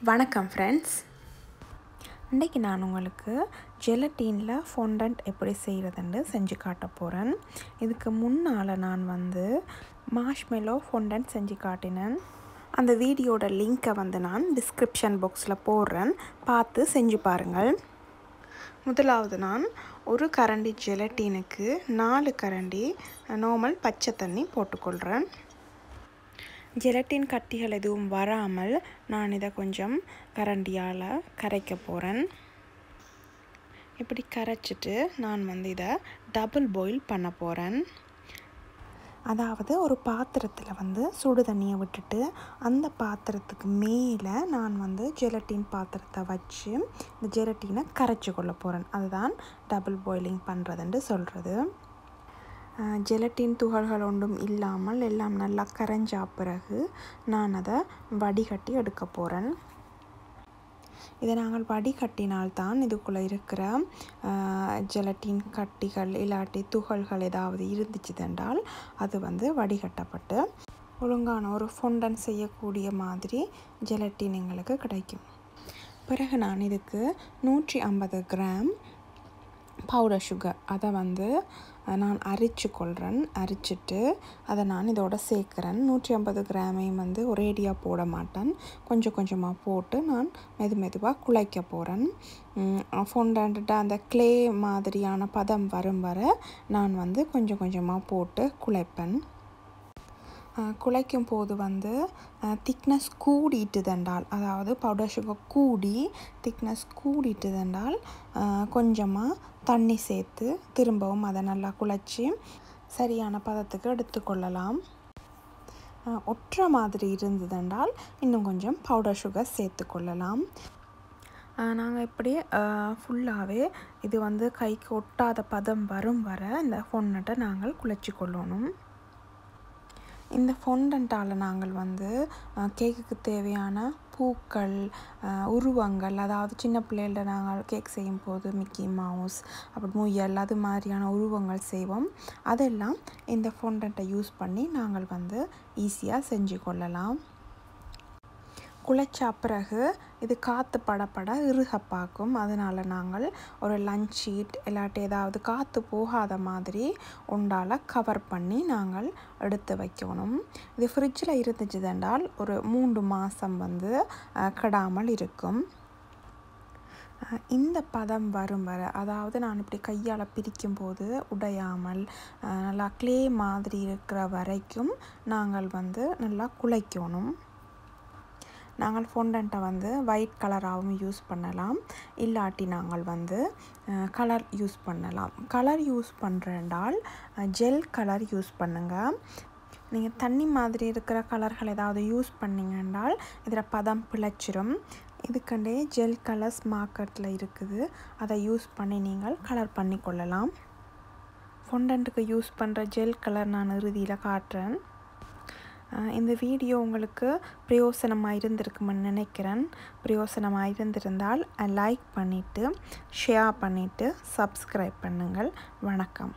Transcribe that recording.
வணக்கம் ஃப்ரெண்ட்ஸ். இன்றைக்கி நான் உங்களுக்கு ஜெலட்டினில் ஃபொண்டன்ட் எப்படி செய்கிறதுன்னு செஞ்சு காட்ட போகிறேன். இதுக்கு முன்னால் நான் மார்ஷ்மெலோ ஃபொண்டன்ட் செஞ்சு காட்டினேன். அந்த வீடியோட லிங்க்கை நான் டிஸ்கிரிப்ஷன் பாக்ஸில் போடுறேன், பார்த்து செஞ்சு பாருங்கள். முதலாவது நான் ஒரு கரண்டி ஜெலட்டினுக்கு 4 கரண்டி நார்மல் பச்சை தண்ணி போட்டுக்கொள்கிறேன். ஜெலட்டின் கட்டிகள் எதுவும் வராமல் நான் இதை கொஞ்சம் கரண்டியால் கரைக்க போகிறேன். இப்படி கரைச்சிட்டு நான் இதை டபுள் பாயில் பண்ண போகிறேன். அதாவது ஒரு பாத்திரத்தில் சுடு தண்ணியை விட்டுட்டு அந்த பாத்திரத்துக்கு மேலே நான் ஜெலட்டின் பாத்திரத்தை வச்சு இந்த ஜெலட்டினை கரைச்சி கொள்ள போகிறேன். அதுதான் டபுள் பாயிலிங் பண்ணுறதுன்னு சொல்கிறது. ஜெலட்டின் துகள்கள் ஒன்றும் இல்லாமல் எல்லாம் நல்லா கரைஞ்சா பிறகு நான் அதை வடிகட்டி எடுக்க போகிறேன். இதை நாங்கள் வடிகட்டினால்தான் இதுக்குள்ளே இருக்கிற ஜெலட்டின் கட்டிகள் இல்லாட்டி துகள்கள் ஏதாவது இருந்துச்சுதென்றால் அது வடிகட்டப்பட்டு ஒழுங்கான ஒரு ஃபொண்டன் செய்யக்கூடிய மாதிரி ஜெலட்டின் எங்களுக்கு கிடைக்கும். பிறகு நான் இதுக்கு 150 கிராம் பவுடர் சுகர் அதை நான் அரிச்சு கொள்கிறேன். அரிச்சிட்டு அதை நான் இதோட சேர்க்குறேன். 150 கிராமையும் ஒரேடியாக போட மாட்டேன், கொஞ்சம் கொஞ்சமாக போட்டு நான் மெதுவாக குழைக்க போகிறேன். ஃபொண்டன்ட்டு அந்த க்ளே மாதிரியான பதம் வரும் வரை நான் கொஞ்சம் கொஞ்சமாக போட்டு குழைப்பேன். குழைக்கும் போது திக்னஸ் கூடிட்டுதென்றால், அதாவது பவுடர் சுகர் கூடி திக்னஸ் கூடிட்டுதென்றால் கொஞ்சமாக தண்ணி சேர்த்து திரும்பவும் அதை நல்லா குழைச்சி சரியான பதத்துக்கு எடுத்துக்கொள்ளலாம். ஒற்றை மாதிரி இருந்ததென்றால் இன்னும் கொஞ்சம் பவுடர் சுகர் சேர்த்து கொள்ளலாம். நாங்கள் இப்படி ஃபுல்லாகவே இது கைக்கு ஒட்டாத பதம் வரும் வரை இந்த ஃபொண்டன்ட்டை நாங்கள் குழைச்சி கொள்ளணும். இந்த ஃபொண்டன்ட்டால் நாங்கள் கேக்குக்கு தேவையான பூக்கள், உருவங்கள், அதாவது சின்ன பிள்ளைகள நாங்கள் கேக் செய்யும் போது மிக்கி மவுஸ், அப்படி முயல், அது மாதிரியான உருவங்கள் செய்வோம். அதெல்லாம் இந்த ஃபொண்டன்ட்டை யூஸ் பண்ணி நாங்கள் ஈஸியாக செஞ்சு கொள்ளலாம். குழைச்சா பிறகு இது காற்று படப்பட இறுக பார்க்கும். அதனால் நாங்கள் ஒரு லஞ்ச் ஷீட் இல்லாட்டி ஏதாவது காற்று போகாத மாதிரி உண்டால் கவர் பண்ணி நாங்கள் எடுத்து வைக்கணும். இது ஃப்ரிட்ஜில் இருந்துச்சுதென்றால் ஒரு 3 மாதம் கெடாமல் இருக்கும். இந்த பதம் வரும் வரை, அதாவது நான் இப்படி கையால் பிரிக்கும்போது உடையாமல் நல்லா க்ளே மாதிரி இருக்கிற வரைக்கும் நாங்கள் நல்லா குழைக்கணும். நாங்கள் ஃபொண்டன்ட்டை ஒயிட் கலராகவும் யூஸ் பண்ணலாம், இல்லாட்டி நாங்கள் கலர் யூஸ் பண்ணலாம். கலர் யூஸ் பண்ணுறேன்டால் ஜெல் கலர் யூஸ் பண்ணுங்கள். நீங்கள் தண்ணி மாதிரி இருக்கிற கலர்கள் ஏதாவது யூஸ் பண்ணிங்கன்றால் இதில் பதம் பிழைச்சிரும். இதுக்கண்டே ஜெல் கலர்ஸ் மார்க்கெட்டில் இருக்குது, அதை யூஸ் பண்ணி நீங்கள் கலர் பண்ணி கொள்ளலாம். ஃபொண்டன்ட்டுக்கு யூஸ் பண்ணுற ஜெல் கலர் நான் இறுதியில் காட்டுறேன். இந்த வீடியோ உங்களுக்கு பிரயோசனமாக இருந்திருக்குமென்னு நினைக்கிறேன். பிரயோசனமாக இருந்திருந்தால் லைக் பண்ணிவிட்டு ஷேர் பண்ணிவிட்டு சப்ஸ்கிரைப் பண்ணுங்கள். வணக்கம்.